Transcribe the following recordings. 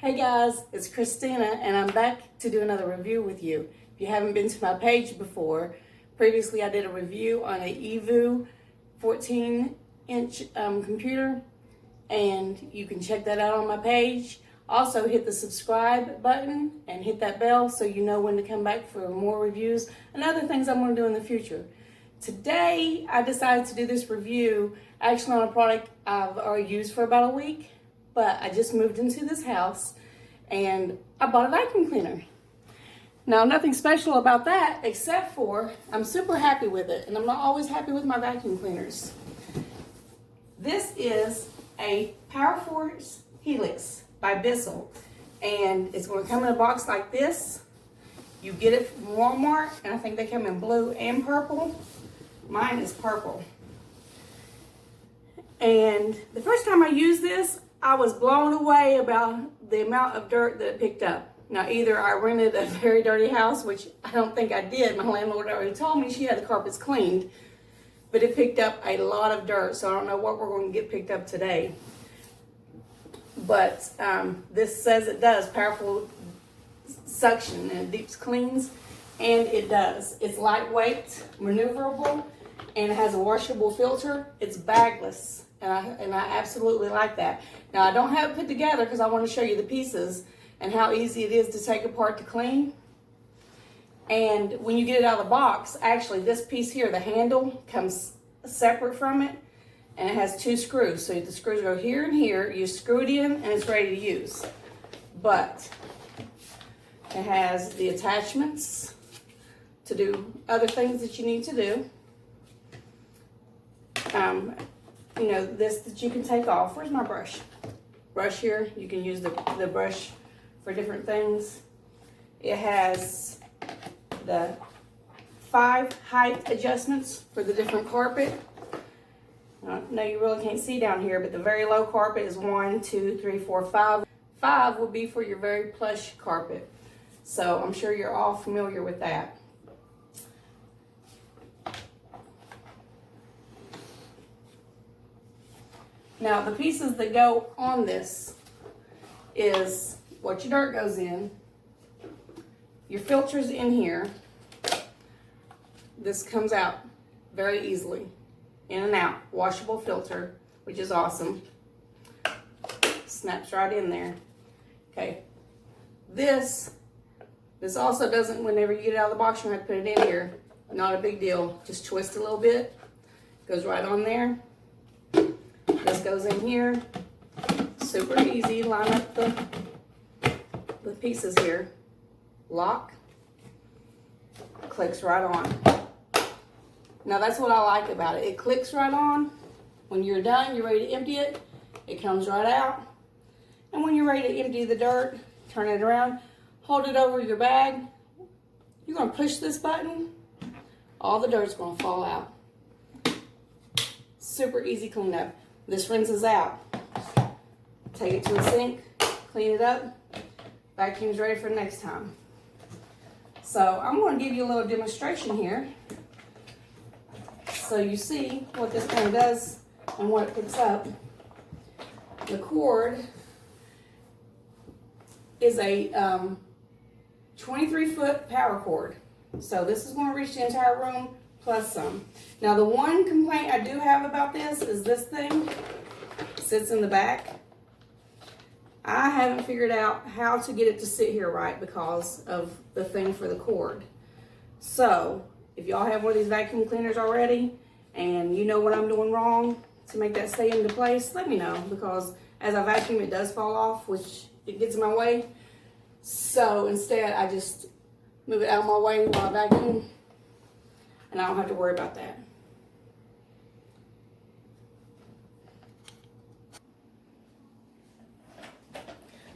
Hey guys, it's Christina and I'm back to do another review with you. If you haven't been to my page before, previously I did a review on an EVU 14-inch computer, and you can check that out on my page. Also hit the subscribe button and hit that bell so you know when to come back for more reviews and other things I'm going to do in the future. Today I decided to do this review actually on a product I've already used for about a week. But I just moved into this house and I bought a vacuum cleaner. Now, nothing special about that except for I'm super happy with it, and I'm not always happy with my vacuum cleaners. This is a PowerForce Helix by Bissell, and it's going to come in a box like this. You get it from Walmart, and I think they come in blue and purple. Mine is purple. And the first time I used this, I was blown away about the amount of dirt that it picked up. Now, either I rented a very dirty house, which I don't think I did. My landlord already told me she had the carpets cleaned, but it picked up a lot of dirt, so I don't know what we're going to get picked up today. But this says it does powerful suction and it deep cleans, and it does. It's lightweight, maneuverable, and it has a washable filter. It's bagless. And I absolutely like that. Now, I don't have it put together because I want to show you the pieces and how easy it is to take apart to clean. And when you get it out of the box, actually this piece here, the handle, comes separate from it, and it has two screws. So the screws go here and here. You screw it in and it's ready to use. But it has the attachments to do other things that you need to do. You know, this that you can take off. Where's my brush? Brush here. You can use the brush for different things. It has the 5 height adjustments for the different carpet. No, you really can't see down here, but the very low carpet is 1, 2, 3, 4, 5. 5 would be for your very plush carpet. So I'm sure you're all familiar with that. Now, the pieces that go on this is what your dirt goes in, your filter's in here. This comes out very easily, in and out, washable filter, which is awesome. Snaps right in there. Okay, this also doesn't, whenever you get it out of the box, you have to put it in here. Not a big deal, just twist a little bit, goes right on there. This goes in here, super easy. Line up the pieces here. Lock, clicks right on. Now that's what I like about it. It clicks right on. When you're done, you're ready to empty it, it comes right out. And when you're ready to empty the dirt, turn it around, hold it over your bag. You're gonna push this button, all the dirt's gonna fall out. Super easy cleanup. This rinses out. Take it to a sink, clean it up, vacuum's ready for next time. So I'm going to give you a little demonstration here so you see what this thing does and what it picks up. The cord is a 23-foot power cord. So this is going to reach the entire room plus some. Now, the one complaint I do have about this is this thing sits in the back. I haven't figured out how to get it to sit here right because of the thing for the cord. So if y'all have one of these vacuum cleaners already and you know what I'm doing wrong to make that stay into place, let me know, because as I vacuum it does fall off, which it gets in my way. So instead I just move it out of my way while I vacuum, and I don't have to worry about that.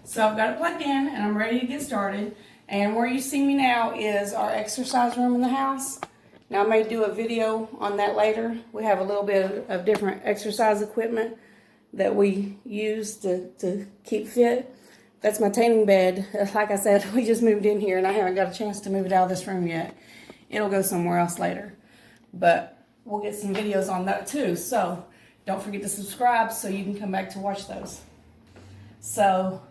So I've got it plugged in and I'm ready to get started. And where you see me now is our exercise room in the house. Now I may do a video on that later. We have a little bit of different exercise equipment that we use to keep fit. That's my tanning bed. Like I said, we just moved in here and I haven't got a chance to move it out of this room yet. It'll go somewhere else later. But we'll get some videos on that too. So don't forget to subscribe so you can come back to watch those. So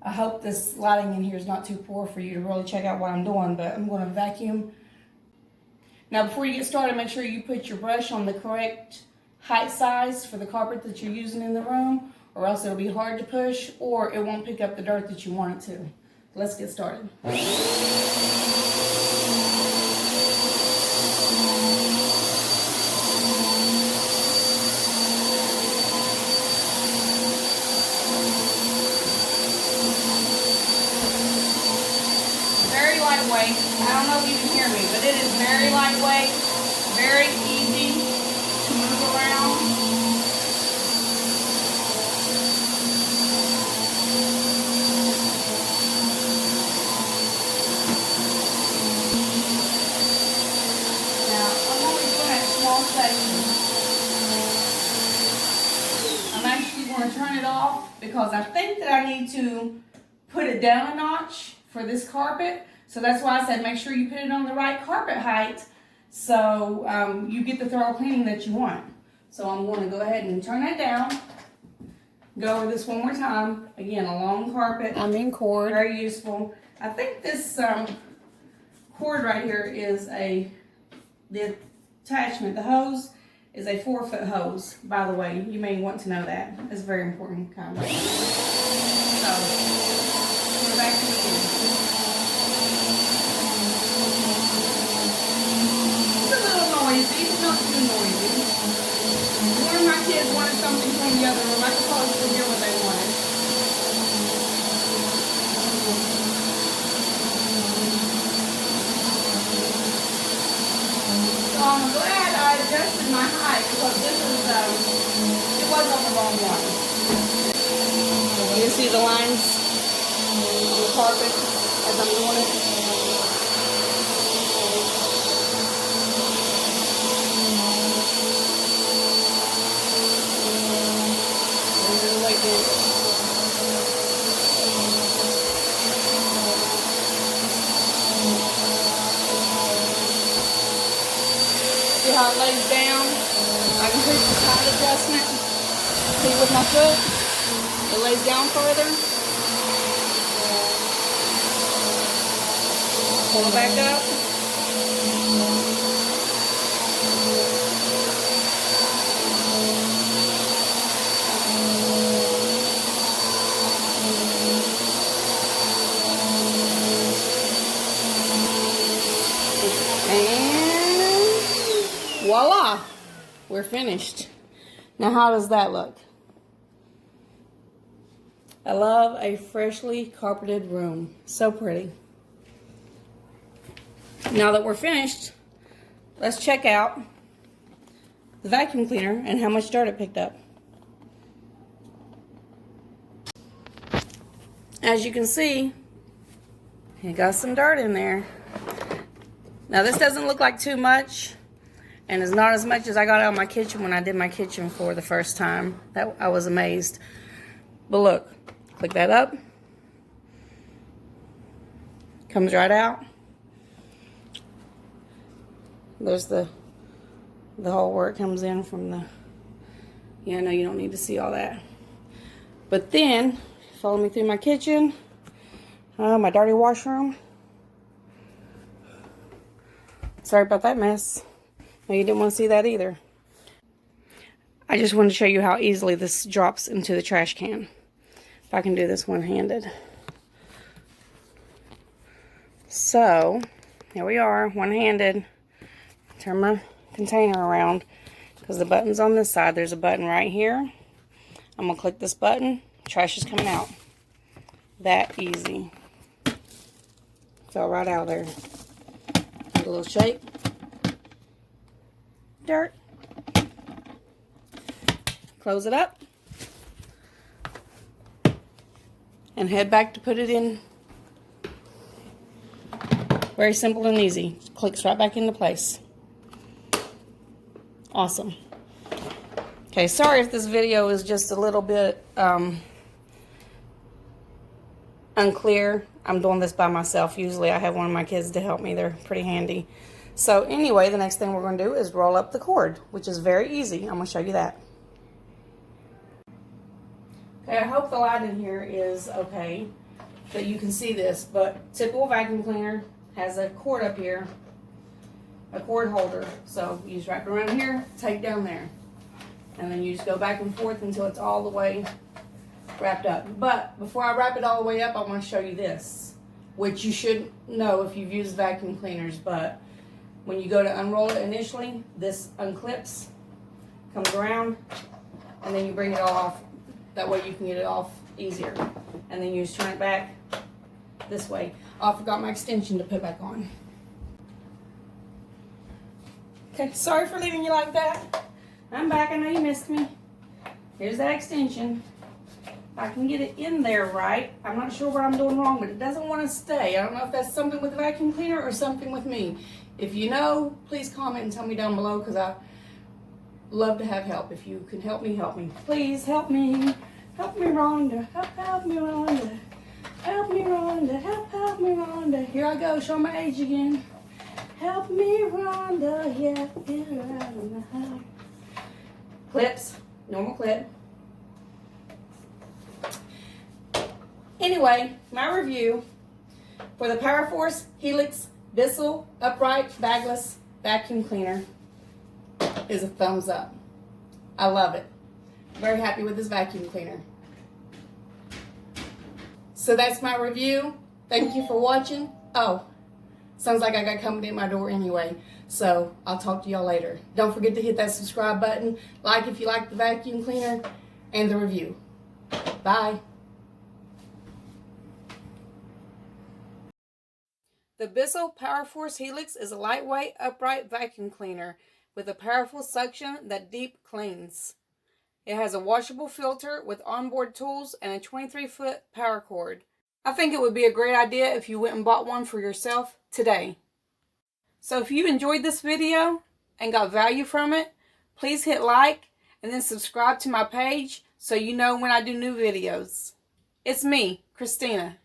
I hope this lighting in here is not too poor for you to really check out what I'm doing, but I'm going to vacuum. Now before you get started, make sure you put your brush on the correct height size for the carpet that you're using in the room, or else it'll be hard to push or it won't pick up the dirt that you want it to. Let's get started. Very lightweight. I don't know if you can hear me, but it is very lightweight, very easy to move around. Now, I'm only doing a small section. I'm actually going to turn it off because I think that I need to put it down a notch for this carpet. So that's why I said make sure you put it on the right carpet height so you get the thorough cleaning that you want. So I'm going to go ahead and turn that down. Go over this one more time. Again, a long carpet. I mean cord. Very useful. I think this cord right here is the attachment. The hose is a 4-foot hose, by the way. You may want to know that. It's very important kind of. So, we're back to the beginning. Noisy, not too noisy. One of my kids wanted something from the other room. I suppose you can hear what they wanted. So I'm glad I adjusted my height because this is, it wasn't the wrong one. You see the lines on the carpet as I'm doing it? See how it lays down? I can push the height adjustment. See with my foot? It lays down further. Pull it back up. Voila, we're finished. Now how does that look? I love a freshly carpeted room. So pretty. Now that we're finished, let's check out the vacuum cleaner and how much dirt it picked up. As you can see, it got some dirt in there. Now this doesn't look like too much. And it's not as much as I got out of my kitchen when I did my kitchen for the first time. I was amazed. But look, click that up. Comes right out. There's the hole where it comes in from the, yeah, I know you don't need to see all that. But then, follow me through my kitchen, my dirty washroom. Sorry about that mess. No, you didn't want to see that either. I just wanted to show you how easily this drops into the trash can. If I can do this one-handed. So, here we are, one-handed. Turn my container around because the button's on this side. There's a button right here. I'm going to click this button. Trash is coming out. That easy. Fell right out of there. Give it a little shake. Dirt. Close it up. And head back to put it in. Very simple and easy. Clicks right back into place. Awesome. Okay, sorry if this video is just a little bit unclear. I'm doing this by myself. Usually I have one of my kids to help me. They're pretty handy. So anyway, the next thing we're going to do is roll up the cord, which is very easy. I'm going to show you that. Okay, I hope the light in here is okay. that you can see this, but typical vacuum cleaner has a cord up here, a cord holder. So you just wrap it around here, take down there, and then you just go back and forth until it's all the way wrapped up. But before I wrap it all the way up, I want to show you this, which you should know if you've used vacuum cleaners. But when you go to unroll it initially, this unclips, comes around, and then you bring it all off. That way you can get it off easier. And then you just turn it back this way. Oh, I forgot my extension to put back on. Okay, sorry for leaving you like that. I'm back, I know you missed me. Here's that extension. I can get it in there right. I'm not sure what I'm doing wrong, but it doesn't want to stay. I don't know if that's something with the vacuum cleaner or something with me. If you know, please comment and tell me down below, because I love to have help. If you can help me, help me. Please help me. Help me, Rhonda. Help me, Rhonda. Help me, Rhonda. Help me, Rhonda. Here I go, show my age again. Help me, Rhonda. Yeah, here I am. Clips, normal clip. Anyway, my review for the PowerForce Helix Bissell Upright Bagless Vacuum Cleaner is a thumbs up. I love it. Very happy with this vacuum cleaner. So that's my review. Thank you for watching. Oh, sounds like I got company at my door anyway. So I'll talk to y'all later. Don't forget to hit that subscribe button. Like if you like the vacuum cleaner and the review. Bye. The Bissell Powerforce Helix is a lightweight, upright vacuum cleaner with a powerful suction that deep cleans. It has a washable filter with onboard tools and a 23-foot power cord. I think it would be a great idea if you went and bought one for yourself today. So if you enjoyed this video and got value from it, please hit like and then subscribe to my page so you know when I do new videos. It's me, Christina.